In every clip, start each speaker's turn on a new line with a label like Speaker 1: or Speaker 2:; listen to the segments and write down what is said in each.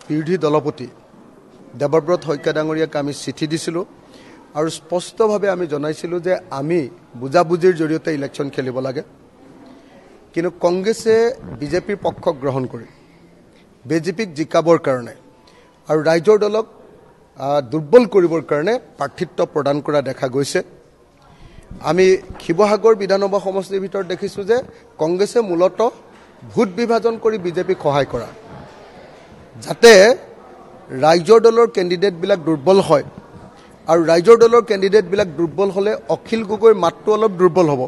Speaker 1: বিৰোধী দলপতি দেৱব্ৰত শইকীয়া ডাঙৰীয়াক আমি চিঠি দিছিলোঁ আৰু স্পষ্টভাৱে আমি জনাইছিলোঁ যে আমি বুজাবুজিৰ জৰিয়তে ইলেকশ্যন খেলিব লাগে। কিন্তু কংগ্ৰেছে বিজেপিৰ পক্ষ গ্ৰহণ কৰি বিজেপিক জিকাবৰ কাৰণে আৰু ৰাইজৰ দলক দুৰ্বল কৰিবৰ কাৰণে প্ৰাৰ্থিত্ব প্ৰদান কৰা দেখা গৈছে। আমি শিৱসাগৰ বিধানসভা সমষ্টিৰ ভিতৰত দেখিছোঁ যে কংগ্ৰেছে মূলতঃ ভোট বিভাজন কৰি বিজেপিক সহায় কৰা, যাতে ৰাইজৰ দলৰ কেণ্ডিডেটবিলাক দুৰ্বল হয় আৰু ৰাইজৰ দলৰ কেণ্ডিডেটবিলাক দুৰ্বল হ'লে অখিল গগৈৰ মাতটো অলপ দুৰ্বল হ'ব।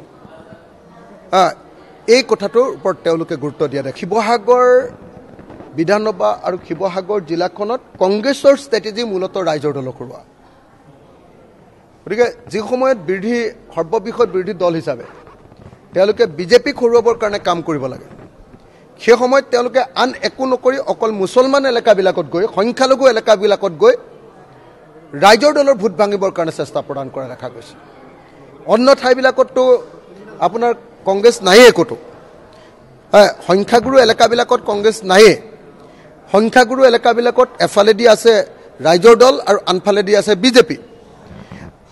Speaker 1: এই কথাটোৰ ওপৰত তেওঁলোকে গুৰুত্ব দিয়া দেখে। শিৱসাগৰ বিধানসভা আৰু শিৱসাগৰ জিলাখনত কংগ্ৰেছৰ ষ্ট্ৰেটেজি মূলতঃ ৰাইজৰ দলক হৰুৱা। গতিকে যি সময়ত সৰ্ববৃহৎ বিৰোধী দল হিচাপে তেওঁলোকে বিজেপিক হৰুৱাবৰ কাৰণে কাম কৰিব লাগে, সেই সময়ত তেওঁলোকে আন একো নকৰি অকল মুছলমান এলেকাবিলাকত গৈ সংখ্যালঘু এলেকাবিলাকত গৈ ৰাইজৰ দলৰ ভোট ভাঙিবৰ কাৰণে চেষ্টা প্ৰদান কৰা দেখা গৈছে। অন্য ঠাইবিলাকততো আপোনাৰ কংগ্ৰেছ নায়েই ক'তো। সংখ্যাগুৰু এলেকাবিলাকত কংগ্ৰেছ নায়েই। সংখ্যাগুৰু এলেকাবিলাকত এফালেদি আছে ৰাইজৰ দল আৰু আনফালেদি আছে বিজেপি।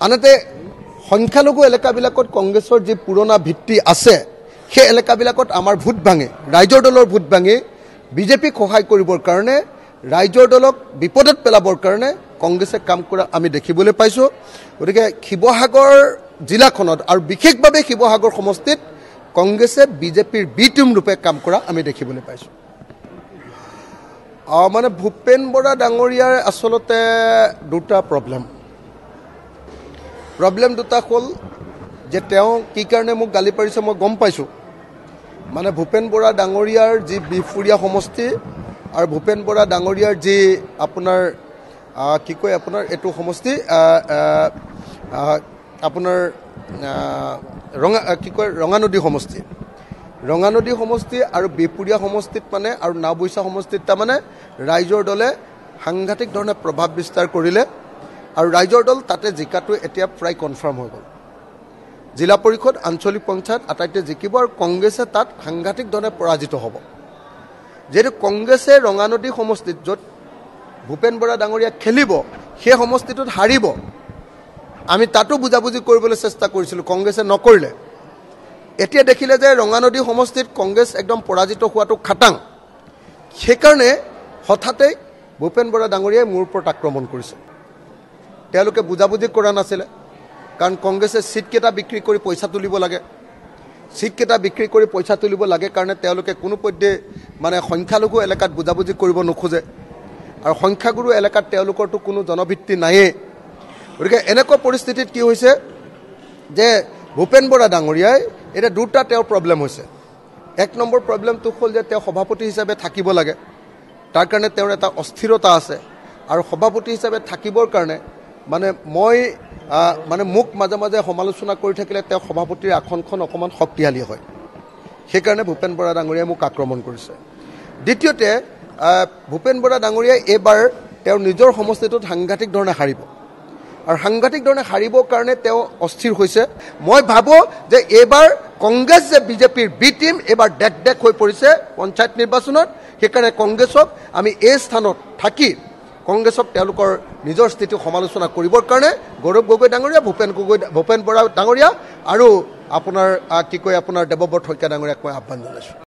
Speaker 1: আনহাতে সংখ্যালঘু এলেকাবিলাকত কংগ্ৰেছৰ যি পুৰণা ভিত্তি আছে, সেই এলেকাবিলাকত আমাৰ ভোট ভাঙে, ৰাইজৰ দলৰ ভোট ভাঙি বিজেপিক সহায় কৰিবৰ কাৰণে, ৰাইজৰ দলক বিপদত পেলাবৰ কাৰণে কংগ্ৰেছে কাম কৰা আমি দেখিবলৈ পাইছোঁ। গতিকে শিৱসাগৰ জিলাখনত আৰু বিশেষভাৱে শিৱসাগৰ সমষ্টিত কংগ্ৰেছে বিজেপিৰ বি টিম ৰূপে কাম কৰা আমি দেখিবলৈ পাইছোঁ। মানে ভূপেন বৰা ডাঙৰীয়াৰ আচলতে দুটা প্ৰব্লেম দুটা হ'ল যে তেওঁ কি কাৰণে মোক গালি পাৰিছে মই গম পাইছোঁ। মানে ভূপেন বৰা ডাঙৰীয়াৰ যি বিহপুৰীয়া সমষ্টি আৰু ভূপেন বৰা ডাঙৰীয়াৰ যি আপোনাৰ কি কয় আপোনাৰ এইটো সমষ্টি আপোনাৰ ৰঙানদী সমষ্টি, ৰঙানদী সমষ্টি আৰু বিহপুৰীয়া সমষ্টিত মানে আৰু নাওবৈচা সমষ্টিত তাৰমানে ৰাইজৰ দলে সাংঘাতিক ধৰণে প্ৰভাৱ বিস্তাৰ কৰিলে আৰু ৰাইজৰ দল তাতে জিকাটো এতিয়া প্ৰায় কনফাৰ্ম হৈ গ'ল। জিলা পৰিষদ আঞ্চলিক পঞ্চায়ত আটাইতে জিকিব আৰু কংগ্ৰেছে তাত সাংঘাতিক ধৰণে পৰাজিত হ'ব। যিহেতু কংগ্ৰেছে ৰঙানদী সমষ্টিত য'ত ভূপেন বৰা ডাঙৰীয়া খেলিব সেই সমষ্টিটোত হাৰিব। আমি তাতো বুজাবুজি কৰিবলৈ চেষ্টা কৰিছিলোঁ, কংগ্ৰেছে নকৰিলে। এতিয়া দেখিলে যে ৰঙানদী সমষ্টিত কংগ্ৰেছ একদম পৰাজিত হোৱাটো খাটাং। সেইকাৰণে হঠাতে ভূপেন বৰা ডাঙৰীয়াই মোৰ ওপৰত আক্ৰমণ কৰিছে। তেওঁলোকে বুজাবুজি কৰা নাছিলে, কাৰণ কংগ্ৰেছে ছিটকেইটা বিক্ৰী কৰি পইচা তুলিব লাগে। ছিটকেইটা বিক্ৰী কৰি পইচা তুলিব লাগে কাৰণে তেওঁলোকে কোনোপধ্যে মানে সংখ্যালঘু এলেকাত বুজাবুজি কৰিব নোখোজে আৰু সংখ্যাগুৰু এলেকাত তেওঁলোকৰতো কোনো জনভিত্তি নায়েই। গতিকে এনেকুৱা পৰিস্থিতিত কি হৈছে যে ভূপেন বৰা ডাঙৰীয়াই এতিয়া দুটা তেওঁৰ প্ৰব্লেম হৈছে। এক নম্বৰ প্ৰব্লেমটো হ'ল যে তেওঁ সভাপতি হিচাপে থাকিব লাগে, তাৰ কাৰণে তেওঁৰ এটা অস্থিৰতা আছে আৰু সভাপতি হিচাপে থাকিবৰ কাৰণে মানে মোক মাজে মাজে সমালোচনা কৰি থাকিলে তেওঁ সভাপতিৰ আসনখন অকণমান শক্তিশালী হয়। সেইকাৰণে ভূপেন বৰা ডাঙৰীয়াই মোক আক্ৰমণ কৰিছে। দ্বিতীয়তে ভূপেন বৰা ডাঙৰীয়াই এইবাৰ তেওঁৰ নিজৰ সমষ্টিটোত সাংঘাতিক ধৰণে হাৰিব আৰু সাংঘাতিক ধৰণে হাৰিবৰ কাৰণে তেওঁ অস্থিৰ হৈছে। মই ভাবোঁ যে এইবাৰ কংগ্ৰেছ যে বিজেপিৰ বি টিম এইবাৰ ডেক হৈ পৰিছে পঞ্চায়ত নিৰ্বাচনত। সেইকাৰণে কংগ্ৰেছক আমি এই স্থানত থাকি কংগ্ৰেছক তেওঁলোকৰ নিজৰ স্থিতি সমালোচনা কৰিবৰ কাৰণে গৌৰৱ গগৈ ডাঙৰীয়া, ভূপেন বৰা ডাঙৰীয়া আৰু আপোনাৰ কি কয় আপোনাৰ দেৱব্ৰত শইকীয়া ডাঙৰীয়াক মই আহ্বান জনাইছোঁ।